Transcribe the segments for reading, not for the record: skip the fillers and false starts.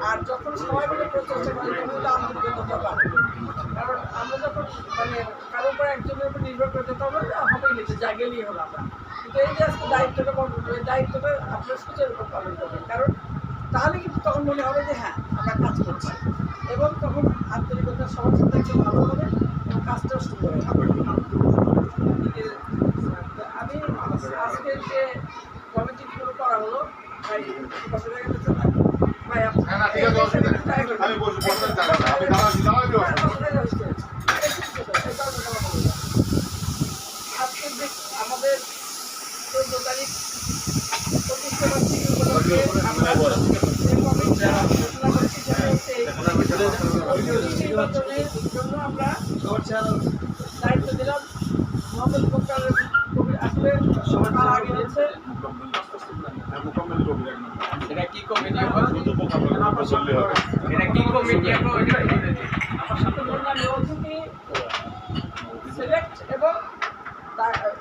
আর যখন সবাই মিলে প্রচেষ্টা করি তখন তো আন্তরিকতা বাড়ে। কারণ আমরা যখন মানে কারোর উপর একজনের উপর নির্ভর করে যেতে হবে হবেই নিতে যা গেলেই হলো আমরা, কিন্তু এই যে আজকে দায়িত্বটা বন্ধ করে দায়িত্বটা আপনার সুযোগের উপর পালন করবেন। কারণ তাহলে কিন্তু তখন মনে হবে যে হ্যাঁ আমরা কাজ করছি, এবং তখন আন্তরিকতা সবার সাথে একটু ভালো হবে এবং কাজটাও সুন্দর হবে। আমি আজকে যে কমিটিগুলো করা হলো ভাই বসে গেছে না ভাই আজকে আমাদের 14 তারিখ প্রতিষ্ঠাবার্ষিকী উপলক্ষে আমরা নির্বাচনের জন্য আমরা দায়িত্ব দিলাম মোহাম্মদ মোক্তারের কবির। আসলে সবার আগে রয়েছে এটা কি কমিটি এটা কি কমিটি আমার সাথে বললাম কি সিলেক্ট এবং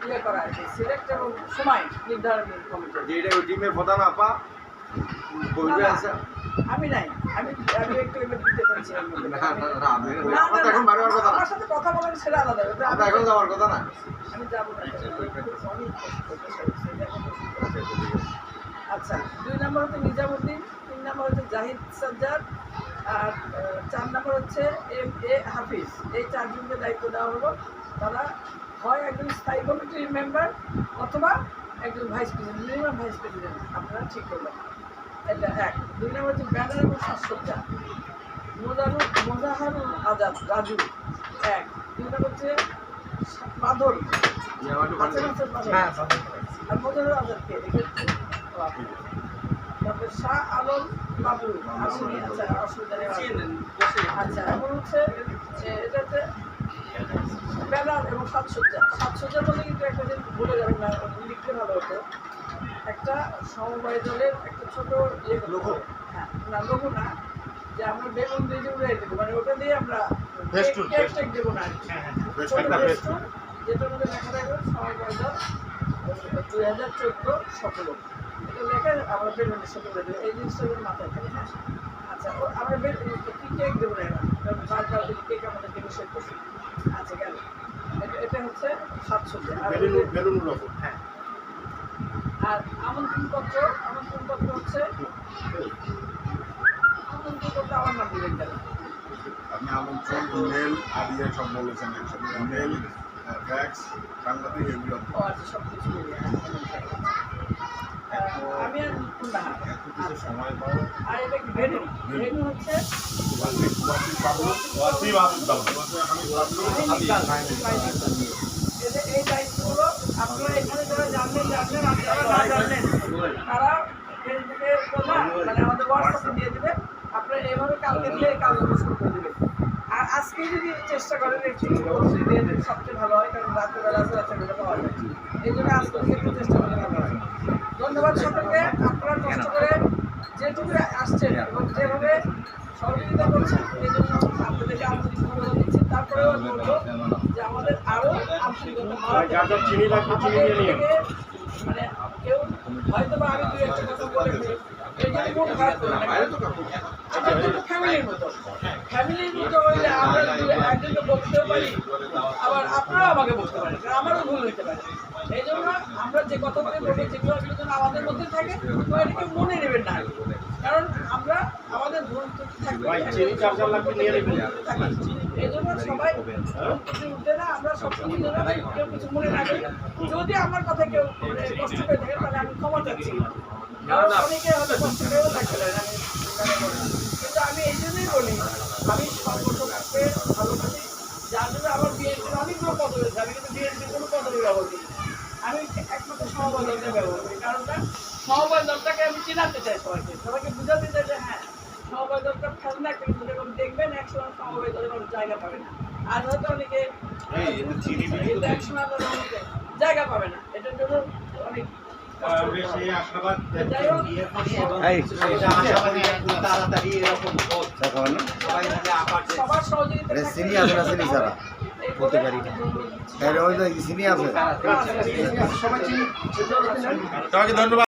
ইয়ে করা আছে, সিলেক্ট এবং সময় নির্ধারণের কমিটি। যেটা ওই টিমের প্রধান আপা কইবে আছে আমি নাই, আমি একটু এবার দিতে পারছি না এখন বারবার কথা আমার সাথে কথা বলেন সেটা আলাদা ব্যাপার। আমরা এখন যাওয়ার কথা না, আমি যাবো না। আচ্ছা, 2 নম্বর হচ্ছে নিজামুদ্দিন, 3 নম্বর হচ্ছে জাহিদ সাজ্জাদ, আর 4 নম্বর হচ্ছে এ হাফিজ। এই 4 জনকে দায়িত্ব দেওয়া হলো। তারা হয় একজন স্থায়ী কমিটির মেম্বার অথবা একজন vice president, minimum vice president আপনারা ঠিক করবেন। এটা 1। 2 নম্বর হচ্ছে ব্যানার এবং সাজসজ্জা মোজাহারুল আজাদ রাজু 1। 2 নম্বর হচ্ছে মাধব আর মোজাহারুল আজাদকে রেখেছে। তারপরে শাহ আলম বাবলু আসেনি। আচ্ছা অসুবিধা নেই। আচ্ছা এখন হচ্ছে এটাতে ব্যানার এবং সাজসজ্জা বলে কিন্তু একটা জিনিস ভুলে যাবেন না, লিখতে ভালো হতো। একটা সমবায় দলের একটা ছোট ইয়ে লোগো, হ্যাঁ না লোগো না, যে আমরা বেলুন দিয়ে উড়াই দেবো, মানে ওটা দিয়ে আমরা কেক দেবো না, যেটার মধ্যে লেখা থাকবে সমবায় দল 2014 সফল। এটা লেখা আমরা বেলুনের সাথে উড়ে দেবো, এই জিনিসটা মাথায় থাকে। হ্যাঁ আচ্ছা আমরা কি কেক দেবো না, বারবার কেক আমাদেরকে নিষেধ করছি। আচ্ছা গেল, এটা হচ্ছে সাজসজ্জা। আর হ্যাঁ, আর আমন্ত্রণপত্র হচ্ছে আমন্ত্রণপত্র আমার নাম দিলেন কেন? আপনি আমন্ত্রণ ইমেল আদি সব বলেছেন, ইমেল ফ্যাক্স সাংবাদিক এগুলো আচ্ছা সব কিছু মিলিয়ে আমি আর কিছু সময় পাবো। আর এটা ভেনু হচ্ছে এই দায়িত্বগুলো আপনারা এখানে যারা জানবেন আপনারা না জানলেন তারা ফেসবুকে মানে আমাদের হোয়াটসঅ্যাপে দিয়ে দেবে। আপনারা এভাবে কালকে দিয়ে কালকে শুরু করে দেবেন। আর আজকে যদি চেষ্টা করেন একটু দিয়ে দেবেন সবচেয়ে ভালো হয়, কারণ রাত্রেবেলা আছে, রাত্রেবেলা পাওয়া যায়। এই জন্য আজকে একটু চেষ্টা করলে ভালো হয়। ধন্যবাদ সকলকে। আপনারা কষ্ট করে যেটুকু আসছেন এবং যেভাবে সহযোগিতা করছেন এই জন্য আপনাদেরকে আন্তরিক ধন্যবাদ দিচ্ছি। তারপরেও আমি বলবো যে আমাদের আরও আন্তরিকতা মানে কেউ হয়তো বা আমি 2-1টা কথা বলেছি এই জন্য মন খারাপ করে না, আমরা কিন্তু ফ্যামিলির মতো হইলে আমরা একজনকে বলতেও পারি, আবার আপনারাও আমাকে বলতে পারেন, কারণ আমারও ভুল হইতে পারে। এই জন্য আমরা যে কথাগুলি বলবো যেগুলো যেন আমাদের মধ্যে থাকে তো এটাকে মনে নেবেন না, কারণ আমরা আমাদের ভুল থাকবে। এই জন্য সবাই কিছু উঠে না, আমরা সব কিছু কেউ কিছু মনে রাখি। যদি আমার কথা কেউ কষ্ট পেয়ে থাকে তাহলে আমি ক্ষমা চাচ্ছি, কারণ অনেকে হয়তো কষ্ট পেয়েও থাকতে পারে। কিন্তু আমি এই জন্যই বলি আমি সর্বসময়কে ভালোবাসি। যার জন্য আমার বিএনপির অনেকগুলো পদ রয়েছে, আমি কিন্তু বিএনপির কোনো পদবি ব্যবহার করি, আমি একমাত্র সমবায় দলটা ব্যবহার করি। কারণটা সমবায় দলটাকে আমি চেনাতে চাই, সবাইকে বুঝাতে চাই যে হ্যাঁ সমবায় দলটা খেলনা একটা কিন্তু যখন দেখবেন একসময় সমবায় দলের কোনো জায়গা পাবে না। আর হয়তো অনেকে একসময় জায়গা পাবে না, এটার জন্য অনেক সবার সহযোগিতা ধন্যবাদ।